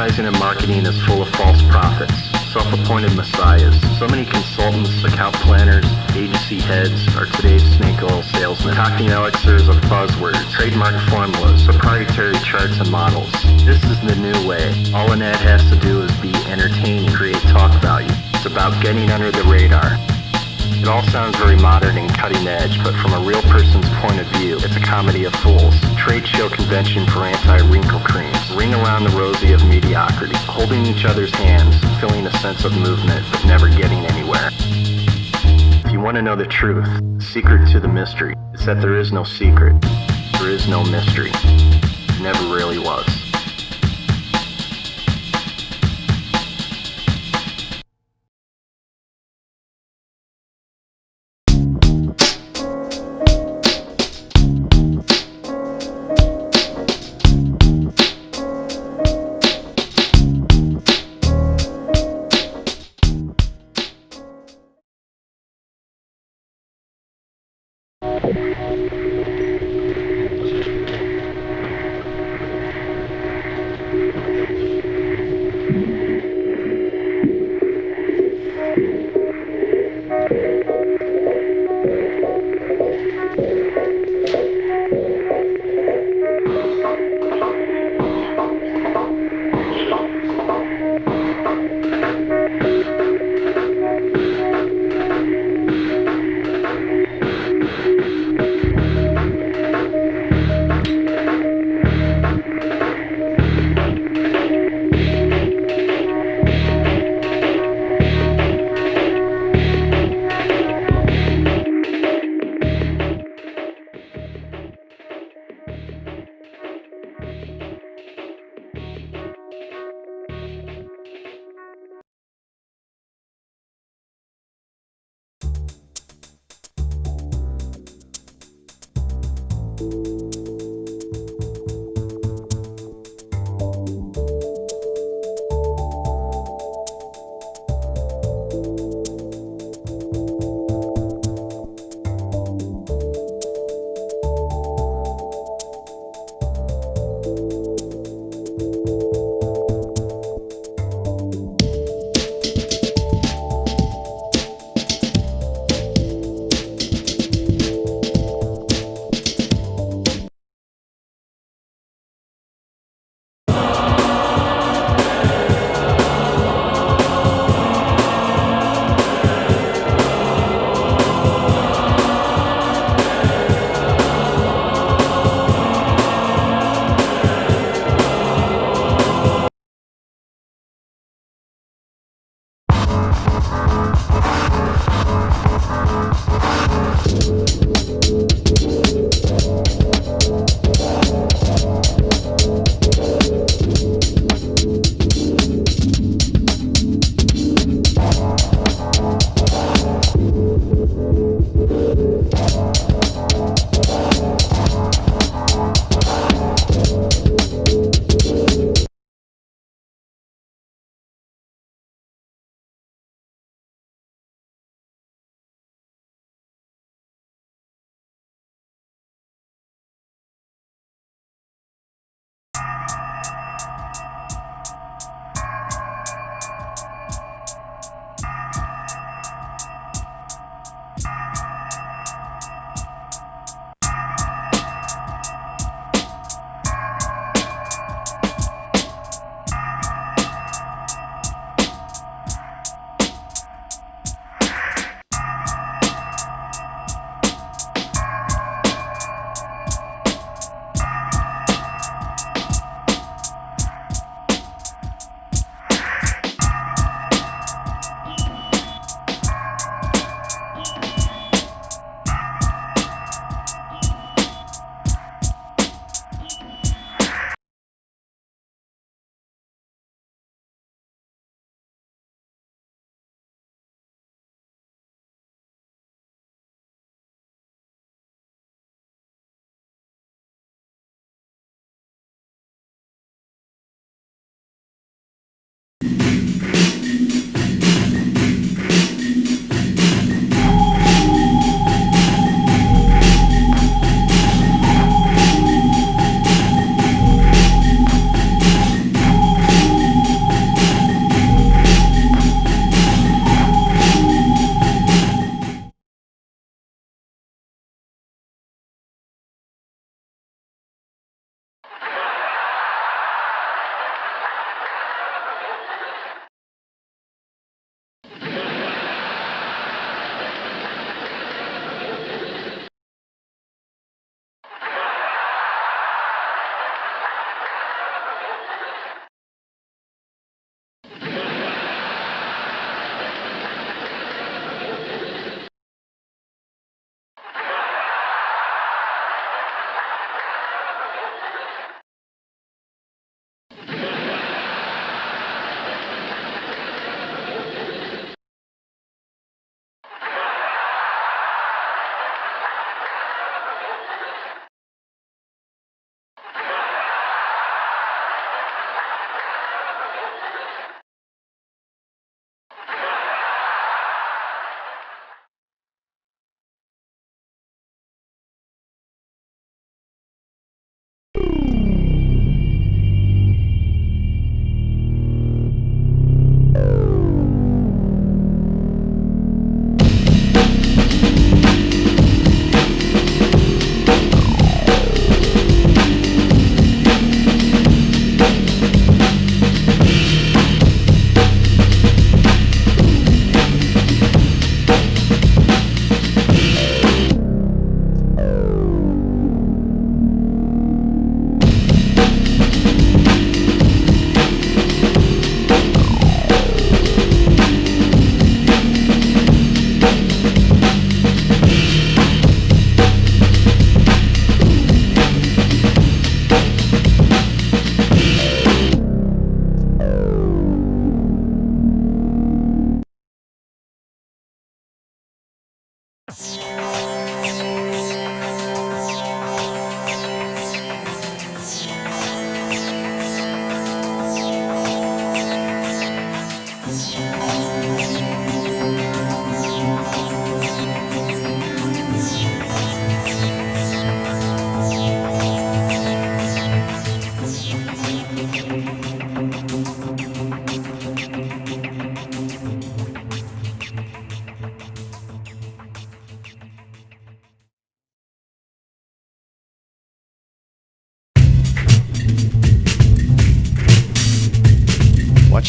Advertising and marketing is full of false prophets, self-appointed messiahs. So many consultants, account planners, agency heads are today's snake oil salesmen, talking elixirs of buzzwords, trademark formulas, proprietary charts and models. This is the new way. All an ad has to do is be entertaining, create talk value. It's about getting under the radar. It all sounds very modern and cutting edge, but from a real person's point of view, it's a comedy of fools. Trade show convention for anti-wrinkle creams. Ring around the rosy of mediocrity. Holding each other's hands, feeling a sense of movement, but never getting anywhere. If you want to know the truth, the secret to the mystery is that there is no secret. There is no mystery. There never really was.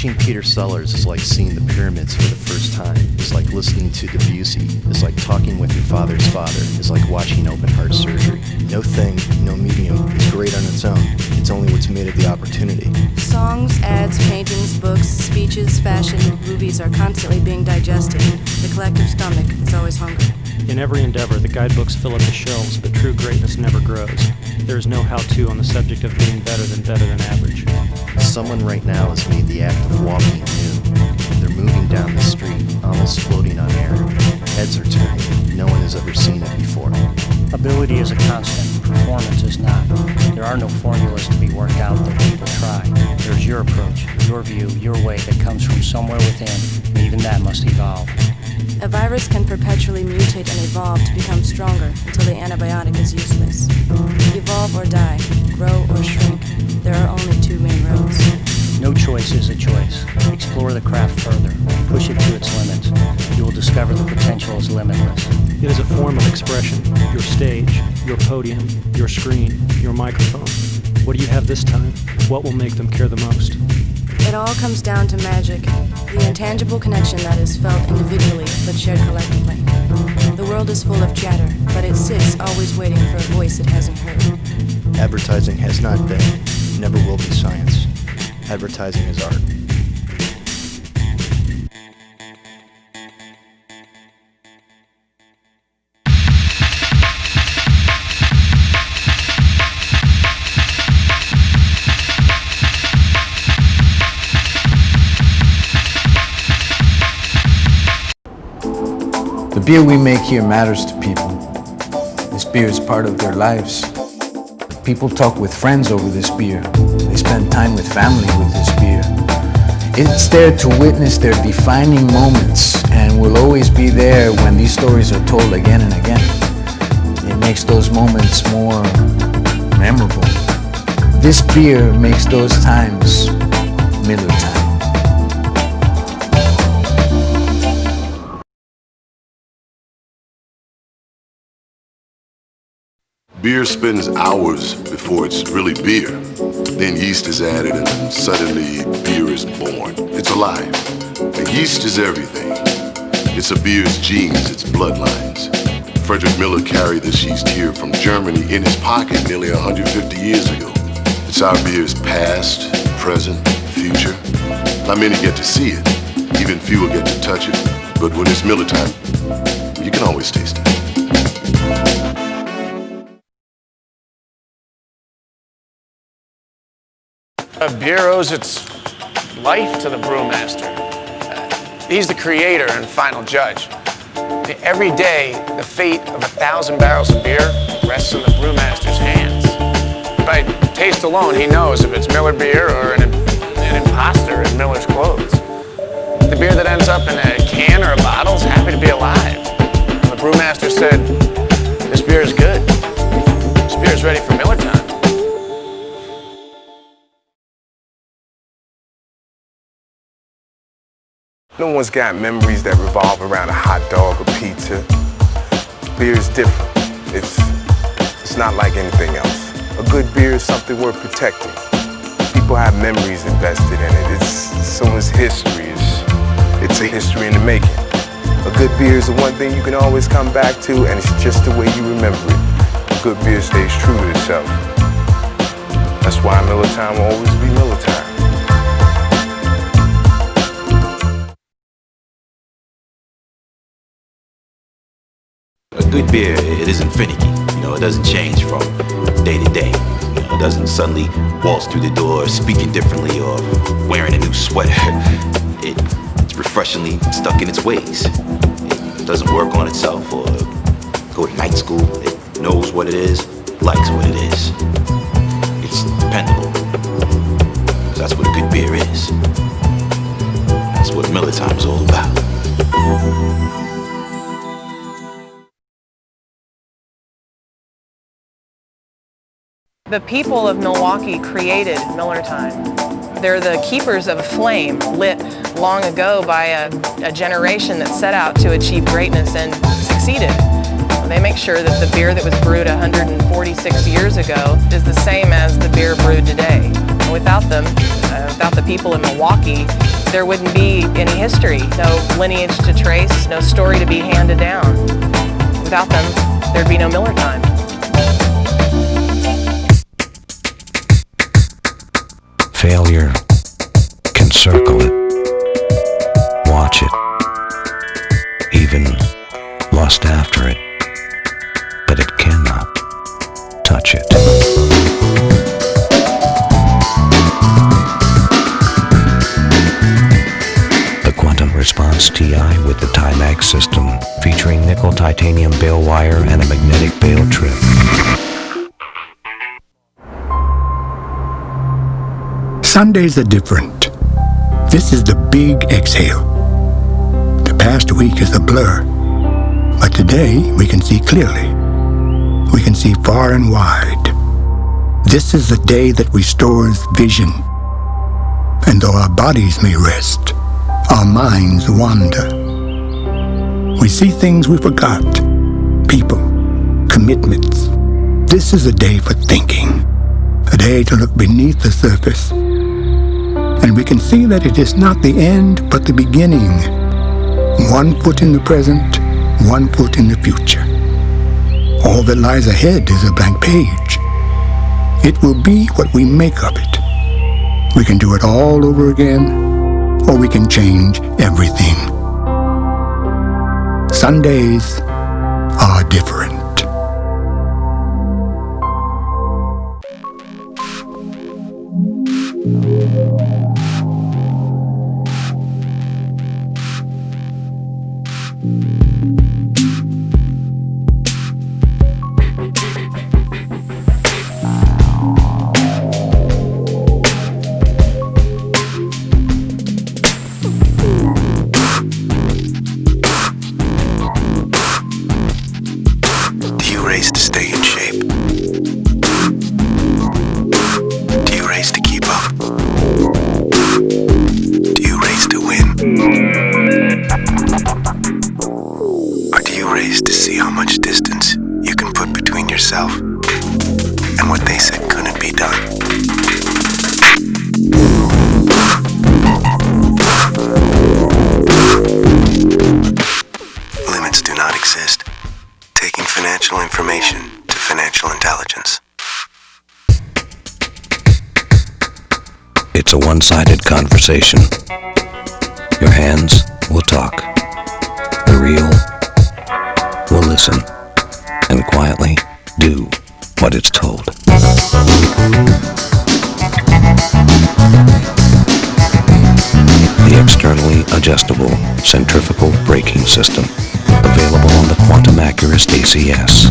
Watching Peter Sellers is like seeing the pyramids for the first time. It's like listening to Debussy. It's like talking with your father's father. It's like watching open heart surgery. No thing, no medium is great on its own. It's only what's made of the opportunity. Songs, ads, paintings, books, speeches, fashion, movies are constantly being digested. The collective stomach is always hungry. In every endeavor, the guidebooks fill up the shelves, but true greatness never grows. There is no how-to on the subject of being better than average. Someone right now has made the act of walking new. They're moving down the street, almost floating on air. Heads are turning. No one has ever seen it before. Ability is a constant. Performance is not. There are no formulas to be worked out, though people try. There's your approach, your view, your way that comes from somewhere within, and even that must evolve. A virus can perpetually mutate and evolve to become stronger until the antibiotic is useless. Evolve or die, grow or shrink. There are only two main roads. No choice is a choice. Explore the craft further. Push it to its limits. You will discover the potential is limitless. It is a form of expression. Your stage, your podium, your screen, your microphone. What do you have this time? What will make them care the most? It all comes down to magic, the intangible connection that is felt individually but shared collectively. The world is full of chatter, but it sits always waiting for a voice it hasn't heard. Advertising has not been, never will be science. Advertising is art. The beer we make here matters to people. This beer is part of their lives. People talk with friends over this beer. They spend time with family with this beer. It's there to witness their defining moments and will always be there when these stories are told again and again. It makes those moments more memorable. This beer makes those times Miller time. Beer spends hours before it's really beer. Then yeast is added and suddenly beer is born. It's alive. And yeast is everything. It's a beer's genes, its bloodlines. Frederick Miller carried this yeast here from Germany in his pocket nearly 150 years ago. It's our beer's past, present, future. Not many get to see it. Even fewer get to touch it. But when it's Miller time, you can always taste it. Beer owes its life to the brewmaster. He's the creator and final judge. Every day, the fate of 1,000 barrels of beer rests in the brewmaster's hands. By taste alone, he knows if it's Miller beer or an imposter in Miller's clothes. The beer that ends up in a can or a bottle is happy to be alive. And the brewmaster said, "This beer is good. This beer is ready for Miller time." No one's got memories that revolve around a hot dog or pizza. Beer is different. It's not like anything else. A good beer is something worth protecting. People have memories invested in it. It's someone's history. It's a history in the making. A good beer is the one thing you can always come back to, and it's just the way you remember it. A good beer stays true to itself. That's why Miller time will always be Miller time. A good beer, it isn't finicky. It doesn't change from day to day. It doesn't suddenly waltz through the door speaking differently or wearing a new sweater. It's refreshingly stuck in its ways. It doesn't work on itself or go to night school. It knows what it is, likes what it is. It's dependable. That's what a good beer is. That's what Miller Time's all about. The people of Milwaukee created Miller Time. They're the keepers of a flame lit long ago by a generation that set out to achieve greatness and succeeded. They make sure that the beer that was brewed 146 years ago is the same as the beer brewed today. And without them, without the people in Milwaukee, there wouldn't be any history, no lineage to trace, no story to be handed down. Without them, there'd be no Miller Time. Failure can circle it, watch it, even lust after it, but it cannot touch it. The Quantum Response TI with the Timax system, featuring nickel titanium bale wire and a magnetic bale trip. Sundays are different. This is the big exhale. The past week is a blur, but today we can see clearly. We can see far and wide. This is the day that restores vision. And though our bodies may rest, our minds wander. We see things we forgot, people, commitments. This is a day for thinking, a day to look beneath the surface. And we can see that it is not the end, but the beginning. 1 foot in the present, 1 foot in the future. All that lies ahead is a blank page. It will be what we make of it. We can do it all over again, or we can change everything. Sundays are different. It's a one-sided conversation. Your hands will talk. The reel will listen and quietly do what it's told. The externally adjustable centrifugal braking system, available on the Quantum Accurist ACS.